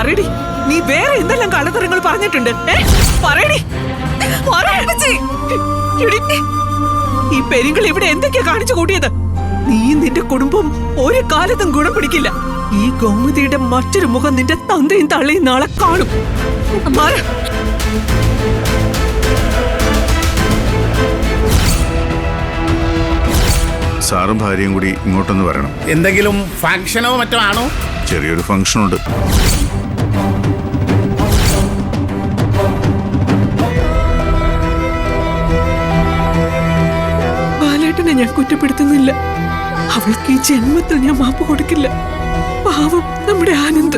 പറയടി, നീ വേറെ എന്തെല്ലാം കള്ളത്തരങ്ങൾ പറഞ്ഞിട്ടുണ്ട്? പറയടി. ഈ പെരിങ്ങൾ ഇവിടെ എന്തൊക്കെയാ കാണിച്ചു കൂട്ടിയത്? നീ നിന്റെ കുടുംബം ഒരു കാലത്തും ഗുണം പിടിക്കില്ല. ഈ ഗോമതിയുടെ മറ്റൊരു മുഖം നിന്റെ തന്തയും തള്ളയും നാളെ കാണും. സാറും ഭാര്യയും കൂടി ഇങ്ങോട്ടൊന്ന് വരണം. എന്തെങ്കിലും ഫംഗ്ഷനോ മറ്റോ ആണോ? ചെറിയൊരു ഫംഗ്ഷൻ ഉണ്ട്. ബാലേട്ടനെ ഞാൻ കുറ്റപ്പെടുത്തുന്നില്ല. അവൾക്ക് ഈ ജന്മത്തിൽ ഞാൻ മാപ്പ് കൊടുക്കില്ല. പാവം നമ്മുടെ ആനന്ദ്.